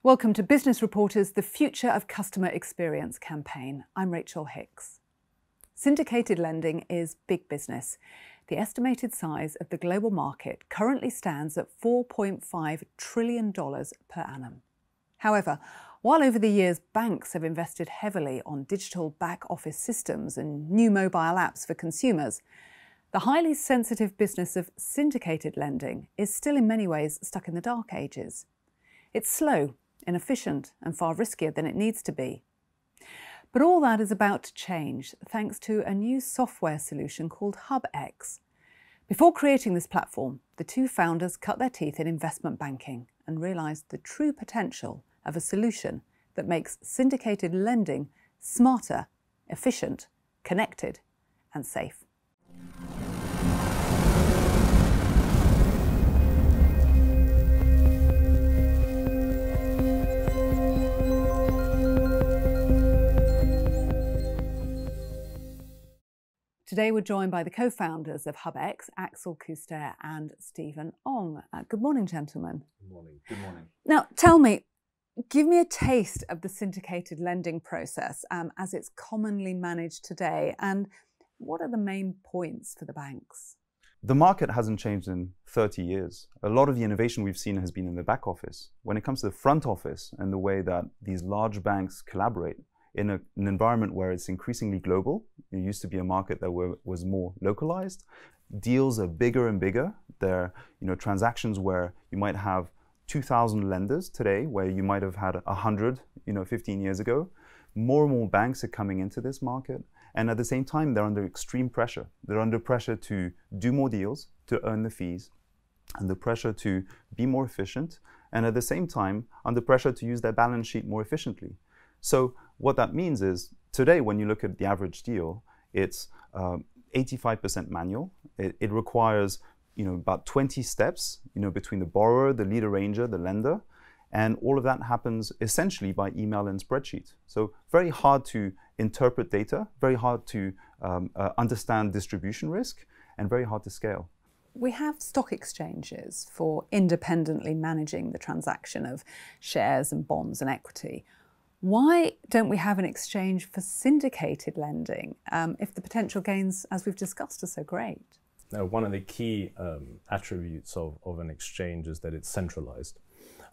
Welcome to Business Reporter's The Future of Customer Experience campaign. I'm Rachel Hicks. Syndicated lending is big business. The estimated size of the global market currently stands at $4.5 trillion per annum. However, while over the years banks have invested heavily on digital back-office systems and new mobile apps for consumers, the highly sensitive business of syndicated lending is still in many ways stuck in the dark ages. It's slow, inefficient and far riskier than it needs to be. But all that is about to change thanks to a new software solution called Hubx. Before creating this platform, the two founders cut their teeth in investment banking and realised the true potential of a solution that makes syndicated lending smarter, efficient, connected and safe. Today we're joined by the co-founders of Hubx, Axel Kuster and Stephen Ong. Good morning, gentlemen. Good morning. Good morning. Now, tell me, give me a taste of the syndicated lending process as it's commonly managed today, and what are the main points for the banks? The market hasn't changed in 30 years. A lot of the innovation we've seen has been in the back office. When it comes to the front office and the way that these large banks collaborate, in an environment where it's increasingly global, it used to be a market that was more localized. Deals are bigger and bigger. There are transactions where you might have 2,000 lenders today, where you might have had 100 15 years ago. More and more banks are coming into this market. And at the same time, they're under extreme pressure. They're under pressure to do more deals, to earn the fees, under pressure to be more efficient, and at the same time, under pressure to use their balance sheet more efficiently. So what that means is, today, when you look at the average deal, it's 85% manual. It requires about 20 steps between the borrower, the lead arranger, the lender, and all of that happens essentially by email and spreadsheet. So very hard to interpret data, very hard to understand distribution risk, and very hard to scale. We have stock exchanges for independently managing the transaction of shares and bonds and equity. Why don't we have an exchange for syndicated lending if the potential gains, as we've discussed, are so great? Now, one of the key attributes of an exchange is that it's centralized.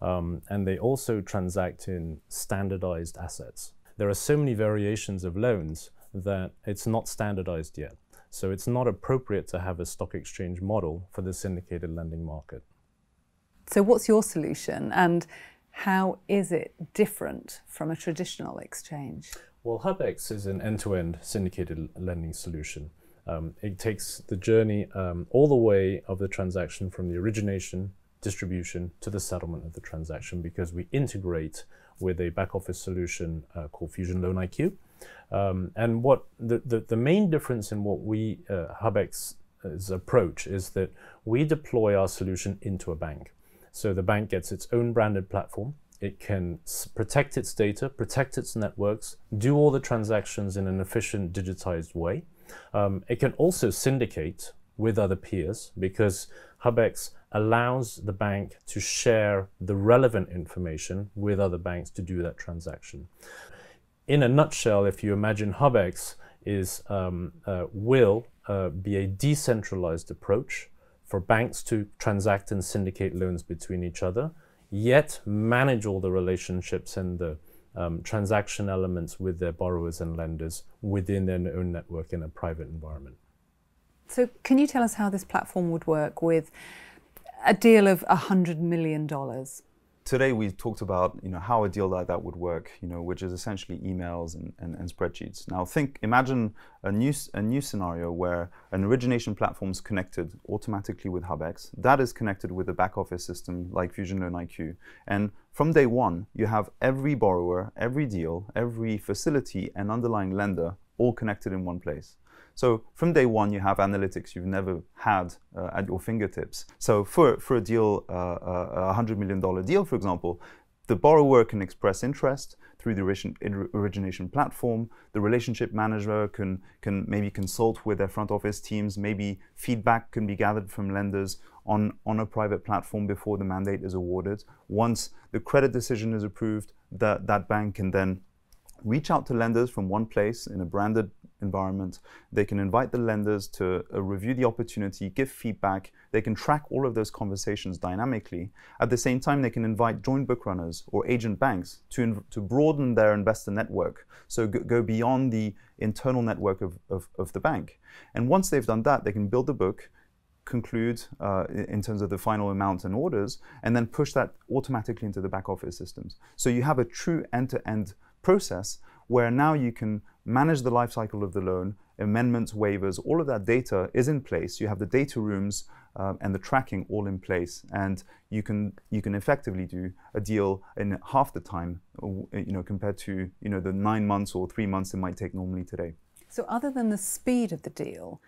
And they also transact in standardized assets. There are so many variations of loans that it's not standardized yet. So it's not appropriate to have a stock exchange model for the syndicated lending market. So what's your solution, and how is it different from a traditional exchange? Well, Hubx is an end-to-end syndicated lending solution. It takes the journey all the way of the transaction from the origination, distribution to the settlement of the transaction, because we integrate with a back-office solution called Fusion Loan IQ. And what the main difference in what we, Hubx's approach, is that we deploy our solution into a bank. So the bank gets its own branded platform. It can protect its data, protect its networks, do all the transactions in an efficient, digitized way. It can also syndicate with other peers, because Hubx allows the bank to share the relevant information with other banks to do that transaction. In a nutshell, if you imagine Hubx will be a decentralized approach for banks to transact and syndicate loans between each other, yet manage all the relationships and the transaction elements with their borrowers and lenders within their own network in a private environment. So can you tell us how this platform would work with a deal of $100 million? Today we talked about how a deal like that would work, which is essentially emails and spreadsheets. Now imagine a new scenario where an origination platform is connected automatically with Hubx. That is connected with a back office system like Fusion Loan IQ. And from day one, you have every borrower, every deal, every facility and underlying lender all connected in one place. So from day one, you have analytics you've never had at your fingertips. So for a deal, a $100 million deal, for example, The borrower can express interest through the origination platform. The relationship manager can maybe consult with their front office teams. Maybe feedback can be gathered from lenders on a private platform before the mandate is awarded. Once the credit decision is approved, that bank can then reach out to lenders from one place in a branded environment. They can invite the lenders to review the opportunity, give feedback. They can track all of those conversations dynamically. At the same time, they can invite joint book runners or agent banks to broaden their investor network. So go beyond the internal network of the bank. And once they've done that, they can build the book, conclude in terms of the final amount and orders, and then push that automatically into the back office systems. So you have a true end-to-end process where now you can manage the life cycle of the loan, amendments, waivers, all of that data is in place. You have the data rooms and the tracking all in place, and you can effectively do a deal in half the time, compared to the 9 months or 3 months it might take normally today. So other than the speed of the deal,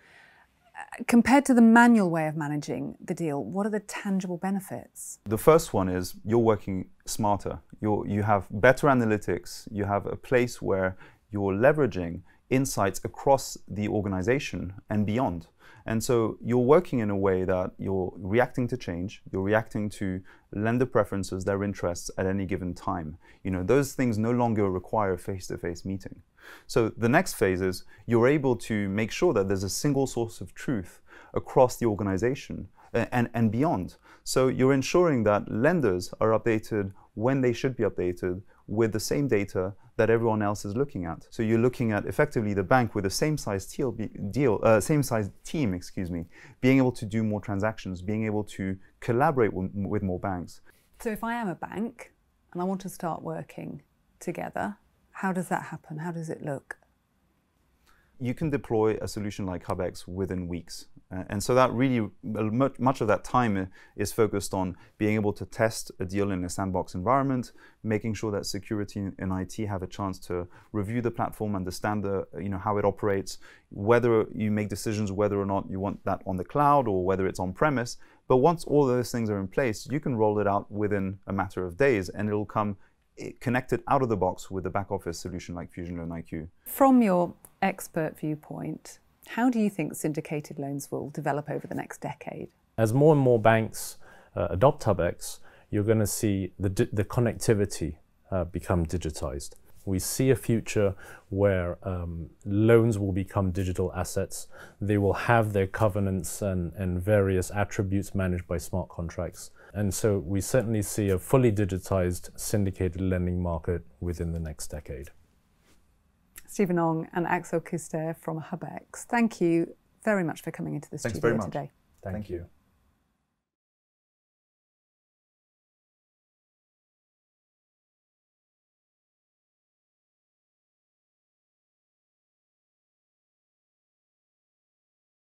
compared to the manual way of managing the deal, what are the tangible benefits? The first one is you're working smarter. You have better analytics. You have a place where you're leveraging insights across the organization and beyond. And so you're working in a way that you're reacting to change, you're reacting to lender preferences, their interests at any given time. Those things no longer require a face-to-face meeting. So the next phase is you're able to make sure that there's a single source of truth across the organization and beyond. So you're ensuring that lenders are updated when they should be updated with the same data that everyone else is looking at. So you're looking at effectively the bank with the same size team, being able to do more transactions, being able to collaborate with more banks. So if I am a bank and I want to start working together, how does that happen? How does it look? You can deploy a solution like Hubx within weeks. And so that really, much of that time is focused on being able to test a deal in a sandbox environment, making sure that security and IT have a chance to review the platform, understand how it operates, whether you make decisions whether or not you want that on the cloud or whether it's on premise. But once all those things are in place, you can roll it out within a matter of days, and it'll come connected out of the box with a back office solution like Fusion Loan IQ. From your expert viewpoint, how do you think syndicated loans will develop over the next decade? As more and more banks adopt Hubx, you're going to see the connectivity become digitized. We see a future where loans will become digital assets. They will have their covenants and various attributes managed by smart contracts. And so we certainly see a fully digitized syndicated lending market within the next decade. Stephen Ong and Axel Kuster from Hubx, thank you very much for coming into the studio today. Thank you.